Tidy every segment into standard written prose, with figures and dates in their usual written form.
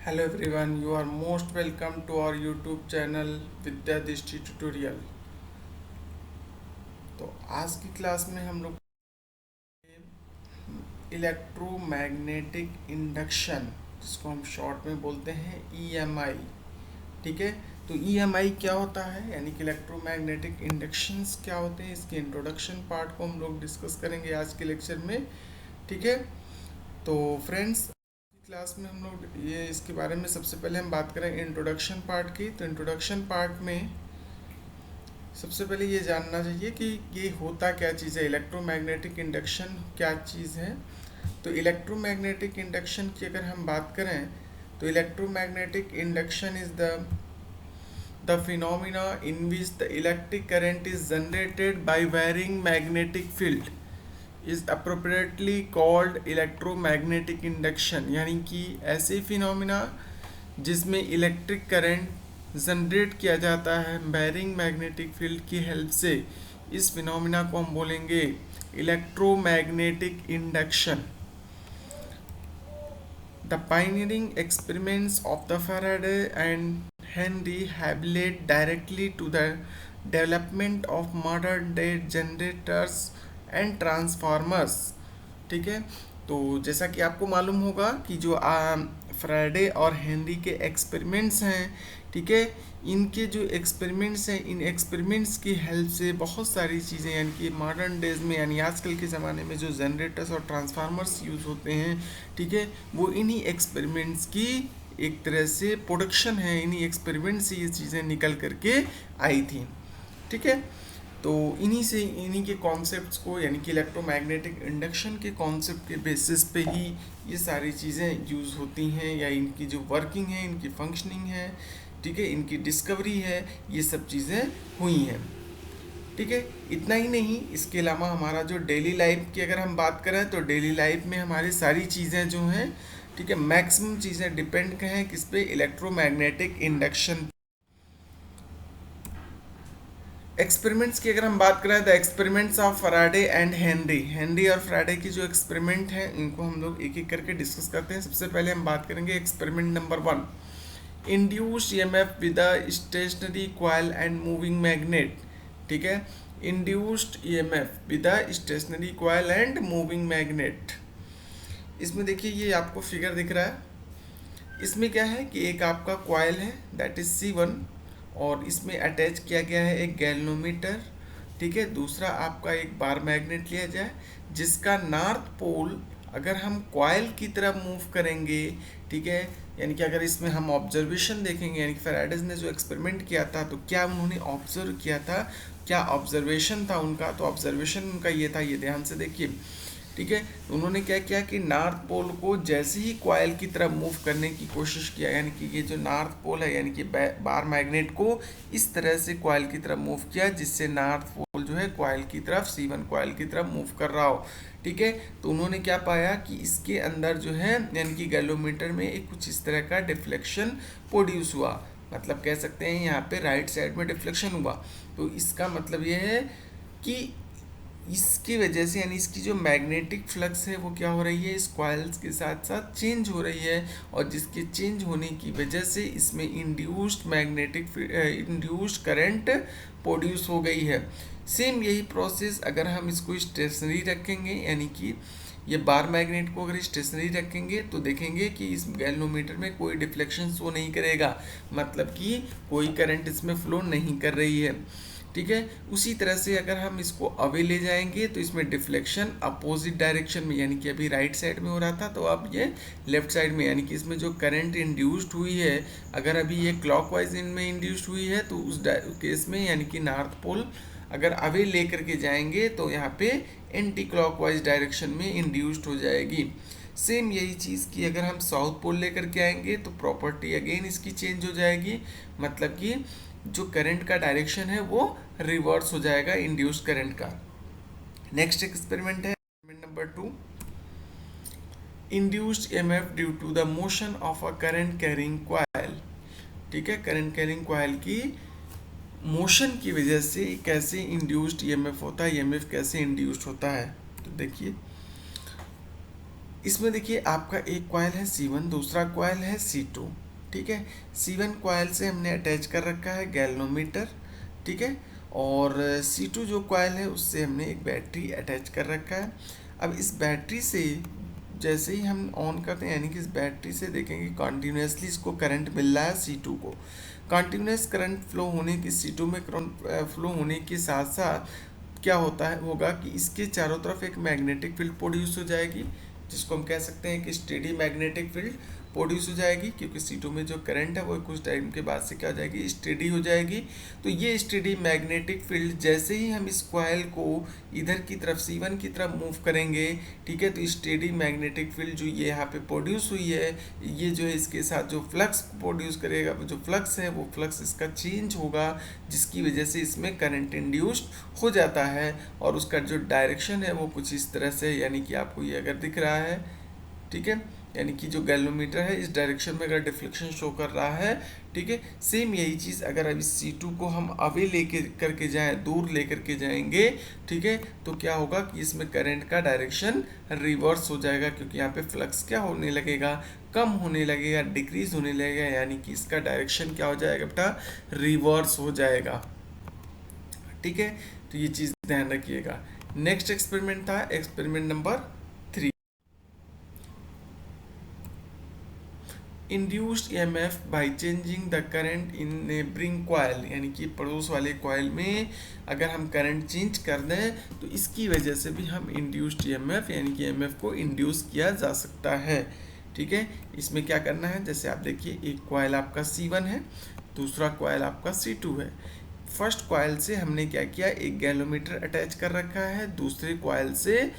Hello everyone, you are most welcome to our YouTube channel विद्या दृष्टि tutorial. तो आज की क्लास में हम लोग इलेक्ट्रोमैग्नेटिक इंडक्शन, जिसको हम शॉर्ट में बोलते हैं ईएमआई। ठीक है, तो ईएमआई क्या होता है यानी कि इलेक्ट्रोमैग्नेटिक इंडक्शंस क्या होते हैं, इसके इंट्रोडक्शन पार्ट को हम लोग डिस्कस करेंगे आज के लेक्चर में। ठीक है, तो फ्रेंड्स क्लास में हम लोग ये इसके बारे में सबसे पहले हम बात करें इंट्रोडक्शन पार्ट की। तो इंट्रोडक्शन पार्ट में सबसे पहले ये जानना चाहिए कि ये होता क्या चीज़ है, इलेक्ट्रोमैग्नेटिक इंडक्शन क्या चीज़ है। तो इलेक्ट्रोमैग्नेटिक इंडक्शन की अगर हम बात करें तो electromagnetic induction is the phenomena in which the electric current is generated by varying magnetic field is appropriately called electromagnetic induction. यानी कि ऐसे फिनोमिना जिसमें इलेक्ट्रिक करंट जनरेट किया जाता है बैरिंग मैग्नेटिक फील्ड की हेल्प से, इस फिनोमिना को हम बोलेंगे electromagnetic induction. The pioneering experiments of the Faraday and Henry have led directly to the development of modern day generators and transformers। ठीक है, तो जैसा कि आपको मालूम होगा कि जो फ्राइडे और हेनरी के एक्सपेरिमेंट्स हैं, ठीक है, इनके जो एक्सपेरिमेंट्स हैं, इन एक्सपेरिमेंट्स की हेल्प से बहुत सारी चीज़ें यानी कि मॉडर्न डेज में यानी आजकल के ज़माने में जो जनरेटर्स और ट्रांसफार्मर्स यूज़ होते हैं, ठीक है, वो इन्हीं एक्सपेरिमेंट्स की एक तरह से प्रोडक्शन है। इन्हीं एक्सपेरिमेंट से ये चीज़ें निकल करके आई थी। ठीक है, तो इन्हीं के कॉन्सेप्ट्स को यानी कि इलेक्ट्रोमैग्नेटिक इंडक्शन के कॉन्सेप्ट के बेसिस पे ही ये सारी चीज़ें यूज़ होती हैं, या इनकी जो वर्किंग है, इनकी फंक्शनिंग है, ठीक है, इनकी डिस्कवरी है, ये सब चीज़ें हुई हैं। ठीक है, इतना ही नहीं, इसके अलावा हमारा जो डेली लाइफ की अगर हम बात करें तो डेली लाइफ में हमारी सारी चीज़ें जो हैं, ठीक है, मैक्सिमम चीज़ें डिपेंड हैं किस पे, इलेक्ट्रोमैग्नेटिक इंडक्शन। एक्सपेरिमेंट्स की अगर हम बात करें, the experiments of Faraday and Henry और फराडे की जो एक्सपेरिमेंट हैं इनको हम लोग एक एक करके डिस्कस करते हैं। सबसे पहले हम बात करेंगे experiment number 1, induced EMF with a stationary coil and moving magnet. ठीक है, induced EMF with a stationary coil and moving magnet. इसमें देखिए ये आपको फिगर दिख रहा है, इसमें क्या है कि एक आपका कॉइल है दैट इज C1 और इसमें अटैच किया गया है एक गैल्वेनोमीटर। ठीक है, दूसरा आपका एक बार मैग्नेट लिया जाए जिसका नॉर्थ पोल अगर हम कॉइल की तरफ मूव करेंगे, ठीक है, यानी कि अगर इसमें हम ऑब्जर्वेशन देखेंगे, यानी कि फैराडेज ने जो एक्सपेरिमेंट किया था तो क्या उन्होंने ऑब्जर्व किया था, क्या ऑब्जर्वेशन था उनका, तो ऑब्जर्वेशन उनका ये था, ये ध्यान से देखिए। ठीक है, तो उन्होंने क्या किया कि नॉर्थ पोल को जैसे ही कॉइल की तरफ मूव करने की कोशिश किया, यानी कि ये जो नॉर्थ पोल है यानी कि बार मैग्नेट को इस तरह से कॉइल की तरफ मूव किया जिससे नॉर्थ पोल जो है कॉइल की तरफ, C1 कॉइल की तरफ मूव कर रहा हो। ठीक है, तो उन्होंने क्या पाया कि इसके अंदर जो है यानी कि गैल्वेनोमीटर में एक कुछ इस तरह का डिफ्लेक्शन प्रोड्यूस हुआ, मतलब कह सकते हैं यहाँ पे राइट साइड में डिफ्लेक्शन हुआ। तो इसका मतलब ये है कि इसकी वजह से यानी इसकी जो मैग्नेटिक फ्लक्स है वो क्या हो रही है, इस कॉइल्स के साथ साथ चेंज हो रही है, और जिसके चेंज होने की वजह से इसमें इंड्यूस्ड करंट प्रोड्यूस हो गई है। सेम यही प्रोसेस अगर हम इसको स्टेशनरी रखेंगे, यानी कि ये बार मैग्नेट को अगर स्टेशनरी रखेंगे तो देखेंगे कि इस गैल्वेनोमीटर में कोई डिफ्लेक्शन शो नहीं करेगा, मतलब कि कोई करंट इसमें फ्लो नहीं कर रही है। ठीक है, उसी तरह से अगर हम इसको अवे ले जाएंगे तो इसमें डिफ्लेक्शन अपोजिट डायरेक्शन में, यानी कि अभी राइट साइड में हो रहा था तो अब ये लेफ्ट साइड में, यानी कि इसमें जो करंट इंड्यूस्ड हुई है अगर अभी ये क्लॉकवाइज इनमें इंड्यूस्ड हुई है तो उस केस में यानी कि नॉर्थ पोल अगर अवे लेकर के जाएंगे तो यहाँ पे एंटी क्लॉकवाइज डायरेक्शन में इंड्यूस्ड हो जाएगी। सेम यही चीज़ की अगर हम साउथ पोल लेकर के आएंगे तो प्रॉपर्टी अगेन इसकी चेंज हो जाएगी, मतलब कि जो करंट का डायरेक्शन है वो रिवर्स हो जाएगा इंड्यूस्ड करंट का। नेक्स्ट एक्सपेरिमेंट है experiment number 2, induced EMF due to the motion of a current carrying coil. ठीक है, करंट कैरिंग कॉइल की मोशन की वजह से कैसे इंड्यूस्ड ईएमएफ होता है, ईएमएफ कैसे इंड्यूस्ड होता है। तो देखिए इसमें देखिए आपका एक कॉयल है C1, दूसरा कॉयल है C2। ठीक है, C1 कॉयल से हमने अटैच कर रखा है गैल्वेनोमीटर। ठीक है, और C2 जो कॉयल है उससे हमने एक बैटरी अटैच कर रखा है। अब इस बैटरी से जैसे ही हम ऑन करते हैं, यानी कि इस बैटरी से देखेंगे कॉन्टीन्यूसली इसको करंट मिल रहा है C2 को। कॉन्टीन्यूस करंट फ्लो होने की C2 में करंट फ्लो होने के साथ साथ क्या होता है होगा कि इसके चारों तरफ एक मैग्नेटिक फील्ड प्रोड्यूस हो जाएगी, जिसको हम कह सकते हैं कि स्टेडी मैग्नेटिक फील्ड प्रोड्यूस हो जाएगी, क्योंकि C2 में जो करंट है वो कुछ टाइम के बाद से क्या हो जाएगी, स्टेडी हो जाएगी। तो ये स्टेडी मैग्नेटिक फील्ड जैसे ही हम इस कॉइल को इधर की तरफ C1 की तरफ मूव करेंगे, ठीक है, तो स्टेडी मैग्नेटिक फील्ड जो ये यहाँ पे प्रोड्यूस हुई है, ये जो है इसके साथ जो फ्लक्स प्रोड्यूस करेगा, जो फ्लक्स है वो फ्लक्स इसका चेंज होगा, जिसकी वजह से इसमें करंट इंड्यूस्ड हो जाता है। और उसका जो डायरेक्शन है वो कुछ इस तरह से, यानी कि आपको ये अगर दिख रहा है, ठीक है, यानी कि जो गैल्वेनोमीटर है इस डायरेक्शन में अगर डिफ्लेक्शन शो कर रहा है, ठीक है, सेम यही चीज़ अगर अब इस C2 को हम अवे लेके करके जाएं, दूर लेकर के जाएंगे, ठीक है, तो क्या होगा कि इसमें करंट का डायरेक्शन रिवर्स हो जाएगा, क्योंकि यहाँ पे फ्लक्स क्या होने लगेगा, कम होने लगेगा, डिक्रीज होने लगेगा, यानी कि इसका डायरेक्शन क्या हो जाएगा बेटा, रिवर्स हो जाएगा। ठीक है, तो ये चीज़ ध्यान रखिएगा। नेक्स्ट एक्सपेरिमेंट था experiment number 3। Induced EMF by changing the current in neighbouring coil, यानी कि पड़ोस वाले कॉइल में अगर हम करंट चेंज कर दें तो इसकी वजह से भी हम इंड्यूस्ड ईएमएफ यानी कि ईएमएफ को इंड्यूस किया जा सकता है। ठीक है, इसमें क्या करना है, जैसे आप देखिए एक कॉइल आपका C1 है, दूसरा कॉइल आपका C2 है। फर्स्ट कॉइल से हमने क्या किया, एक गैल्वेनोमीटर अटैच कर रखा है, दूसरे कॉइल से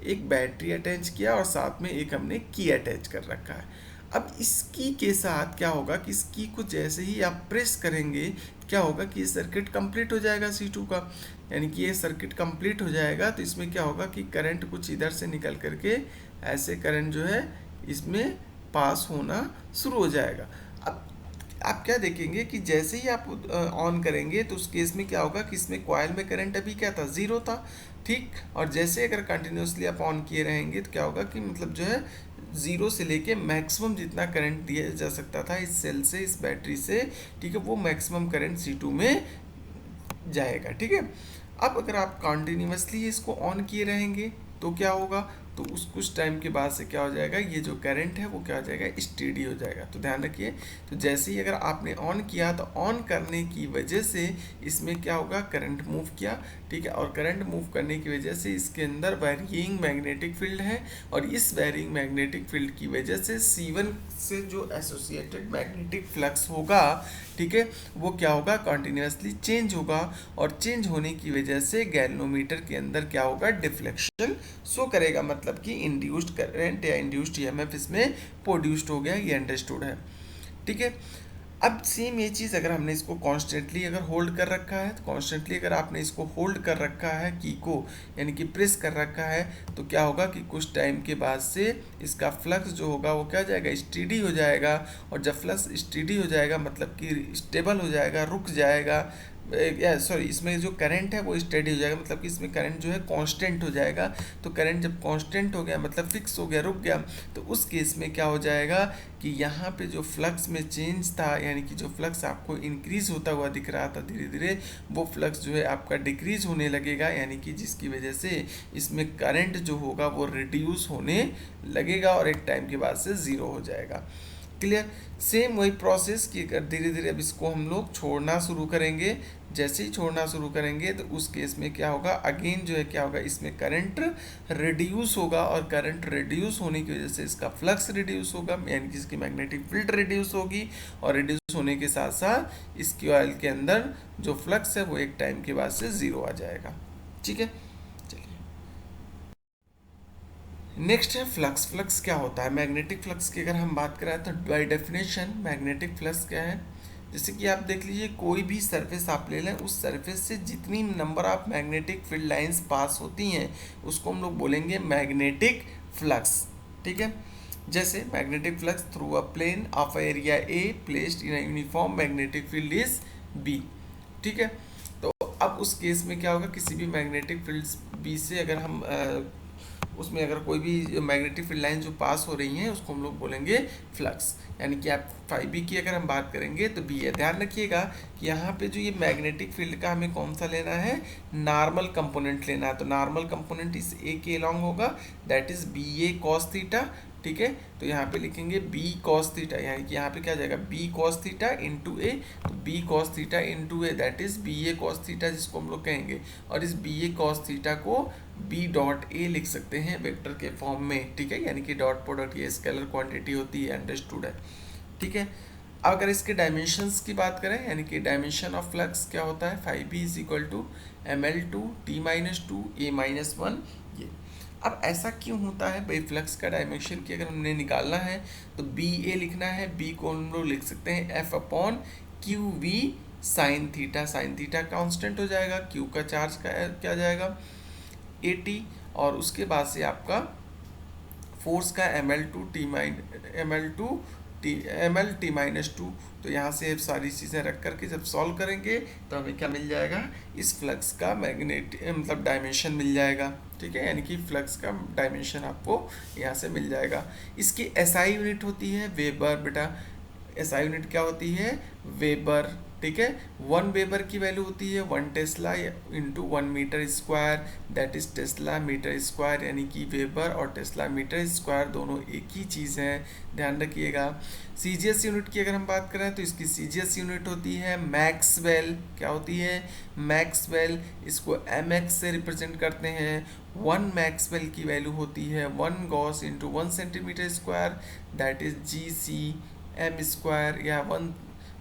एक बैटरी अटैच किया और साथ में एक हमने की अटैच कर रखा है। अब इस की के साथ क्या होगा कि इस की को जैसे ही आप प्रेस करेंगे, क्या होगा कि ये सर्किट कंप्लीट हो जाएगा C2 का, यानी कि ये सर्किट कंप्लीट हो जाएगा। तो इसमें क्या होगा कि करंट कुछ इधर से निकल करके ऐसे करंट जो है इसमें पास होना शुरू हो जाएगा। अब आप क्या देखेंगे कि जैसे ही आप ऑन करेंगे तो उस केस में क्या होगा कि इसमें कॉइल में करंट अभी क्या था, ज़ीरो था। ठीक, और जैसे अगर कंटिन्यूसली आप ऑन किए रहेंगे तो क्या होगा कि मतलब जो है ज़ीरो से लेके मैक्सिमम जितना करंट दिया जा सकता था इस सेल से, इस बैटरी से, ठीक है, वो मैक्सिमम करंट C2 में जाएगा। ठीक है, अब अगर आप कॉन्टिन्यूसली इसको ऑन किए रहेंगे तो क्या होगा, तो उस कुछ टाइम के बाद से क्या हो जाएगा, ये जो करंट है वो क्या हो जाएगा, स्टेडी हो जाएगा। तो ध्यान रखिए, तो जैसे ही अगर आपने ऑन किया तो ऑन करने की वजह से इसमें क्या होगा, करंट मूव किया। ठीक है, और करंट मूव करने की वजह से इसके अंदर वेरिइंग मैग्नेटिक फील्ड है, और इस वेरिइंग मैग्नेटिक फील्ड की वजह से C1 से जो एसोसिएटेड मैग्नेटिक फ्लक्स होगा, ठीक है, वो क्या होगा, कॉन्टिन्यूसली चेंज होगा, और चेंज होने की वजह से गैल्वेनोमीटर के अंदर क्या होगा, डिफ्लेक्शन शो करेगा, मतलब कि इंड्यूस्ड करंट या इंड्यूस्ड ईएमएफ इसमें प्रोड्यूस्ड हो गया, ये अंडरस्टूड है। ठीक है, अब सेम ये चीज़ अगर हमने इसको कॉन्स्टेंटली अगर होल्ड कर रखा है, तो कॉन्स्टेंटली अगर आपने इसको होल्ड कर रखा है की को, यानी कि प्रेस कर रखा है, तो क्या होगा कि कुछ टाइम के बाद से इसका फ्लक्स जो होगा वो क्या हो जाएगा, स्टेडी हो जाएगा। और जब फ्लक्स स्टेडी हो जाएगा मतलब कि स्टेबल हो जाएगा, रुक जाएगा, सॉरी, इसमें जो करंट है वो स्टेडी हो जाएगा, मतलब कि इसमें करंट जो है कांस्टेंट हो जाएगा। तो करंट जब कांस्टेंट हो गया मतलब फिक्स हो गया, रुक गया, तो उस केस में क्या हो जाएगा कि यहाँ पे जो फ्लक्स में चेंज था, यानी कि जो फ्लक्स आपको इंक्रीज होता हुआ दिख रहा था धीरे धीरे, वो फ्लक्स जो है आपका डिक्रीज होने लगेगा, यानी कि जिसकी वजह से इसमें करंट जो होगा वो रिड्यूस होने लगेगा और एक टाइम के बाद से ज़ीरो हो जाएगा। क्लियर, सेम वही प्रोसेस कि अगर धीरे धीरे अब इसको हम लोग छोड़ना शुरू करेंगे, जैसे ही छोड़ना शुरू करेंगे तो उस केस में क्या होगा, अगेन जो है क्या होगा, इसमें करंट रिड्यूस होगा, और करंट रिड्यूस होने की वजह से इसका फ्लक्स रिड्यूस होगा, यानी कि इसकी मैग्नेटिक फील्ड रिड्यूस होगी, और रिड्यूस होने के साथ साथ इसकी ऑयल के अंदर जो फ्लक्स है वो एक टाइम के बाद से ज़ीरो आ जाएगा। ठीक है, नेक्स्ट है फ्लक्स। फ्लक्स क्या होता है, मैग्नेटिक फ्लक्स की अगर हम बात करें तो बाय डेफिनेशन मैग्नेटिक फ्लक्स क्या है, जैसे कि आप देख लीजिए कोई भी सरफेस आप ले लें, उस सरफेस से जितनी number of magnetic field lines pass होती हैं उसको हम लोग बोलेंगे मैग्नेटिक फ्लक्स। ठीक है, जैसे magnetic flux through a plane of area A placed in a uniform magnetic field is B. ठीक है, तो अब उस केस में क्या होगा, किसी भी मैग्नेटिक फील्ड बी से अगर हम उसमें अगर कोई भी मैग्नेटिक फील्ड लाइन जो पास हो रही हैं उसको हम लोग बोलेंगे फ्लक्स। यानी कि आप 5B की अगर हम बात करेंगे तो बी है। ध्यान रखिएगा कि यहाँ पे जो ये मैग्नेटिक फील्ड का हमें कौन सा लेना है, नॉर्मल कंपोनेंट लेना है। तो नॉर्मल कंपोनेंट इस ए के अलॉन्ग होगा, that is B A cos theta. ठीक है, तो यहाँ पे लिखेंगे बी कॉस थीटा, यानी कि यहाँ पे क्या जाएगा B cos theta into A. तो B cos theta into A that is B A cos theta जिसको हम लोग कहेंगे, और इस बी ए कॉस थीटा को बी डॉट ए लिख सकते हैं वेक्टर के फॉर्म में। ठीक है, यानी कि डॉट प्रोडक्ट ये स्केलर क्वांटिटी होती है, अंडरस्टूड है। ठीक है, अगर इसके डायमेंशंस की बात करें, यानी कि डायमेंशन ऑफ फ्लक्स क्या होता है, 5B is equal to ml2 t-2 a-1। ये अब ऐसा क्यों होता है भाई, फ्लक्स का डायमेंशन की अगर हमने निकालना है तो बी ए लिखना है, बी को हम लोग लिख सकते हैं F upon Q V sine theta. Sine theta constant हो जाएगा, क्यू का चार्ज का क्या जाएगा 80, और उसके बाद से आपका फोर्स का ml2 तो यहाँ से सारी चीज़ें रख करके जब सॉल्व करेंगे तो हमें क्या मिल जाएगा, इस फ्लक्स का मैग्नेटिक मतलब डायमेंशन मिल जाएगा। ठीक है, यानी कि फ्लक्स का डायमेंशन आपको यहाँ से मिल जाएगा। इसकी एसआई यूनिट होती है वेबर बेटा। एसआई यूनिट क्या होती है, वेबर। ठीक है, 1 वेबर की वैल्यू होती है 1 tesla into 1 metre square, that is tesla metre square. यानी कि वेबर और टेस्ला मीटर स्क्वायर दोनों एक ही चीज़ है, ध्यान रखिएगा। सीजीएस यूनिट की अगर हम बात करें तो इसकी सीजीएस यूनिट होती है मैक्सवेल। क्या होती है, मैक्सवेल। इसको mx से रिप्रेजेंट करते हैं। 1 मैक्सवेल की वैल्यू होती है 1 Gauss into 1 centimetre square, that is GC m square, या 1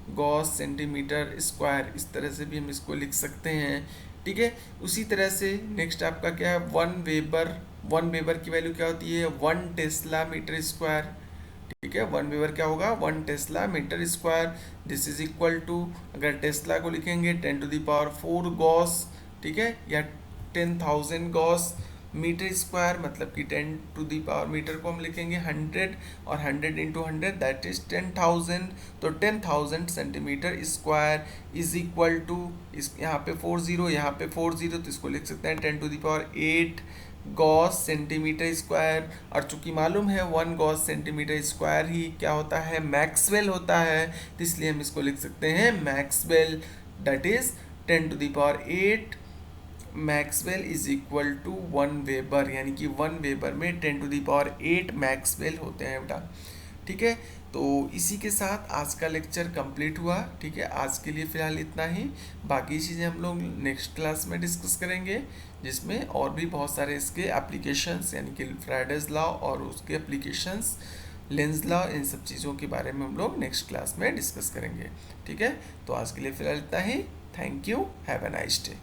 गॉस सेंटीमीटर स्क्वायर, इस तरह से भी हम इसको लिख सकते हैं। ठीक है, उसी तरह से नेक्स्ट आपका क्या है 1 वेबर की वैल्यू क्या होती है 1 टेस्ला मीटर स्क्वायर। ठीक है, 1 वेबर क्या होगा 1 tesla metre square. This is equal to, अगर टेस्ला को लिखेंगे 10⁴ गॉस। ठीक है, या 10,000 गॉस मीटर स्क्वायर, मतलब कि 10⁻, मीटर को हम लिखेंगे 100, और 100 इंटू 100 दैट इज 10,000। तो 10,000 centimetre square is equal to, इस यहाँ पे 40, यहाँ पे 40, तो इसको लिख सकते हैं 10⁸ गॉस सेंटीमीटर स्क्वायर। और चूंकि मालूम है 1 गॉस सेंटीमीटर स्क्वायर ही क्या होता है, मैक्सवेल होता है, तो इसलिए हम इसको लिख सकते हैं maxwell, that is 10⁸ maxwell is equal to 1 weber. यानी कि 1 वेबर में 10⁸ मैक्सवेल होते हैं बेटा। ठीक है, तो इसी के साथ आज का लेक्चर कंप्लीट हुआ। ठीक है, आज के लिए फ़िलहाल इतना ही, बाकी चीज़ें हम लोग नेक्स्ट क्लास में डिस्कस करेंगे, जिसमें और भी बहुत सारे इसके एप्लीकेशंस, यानी कि फ्राइडेज लॉ और उसके एप्लीकेशंस, लेंस लॉ, इन सब चीज़ों के बारे में हम लोग नेक्स्ट क्लास में डिस्कस करेंगे। ठीक है, तो आज के लिए फ़िलहाल इतना ही। Thank you, have a nice day.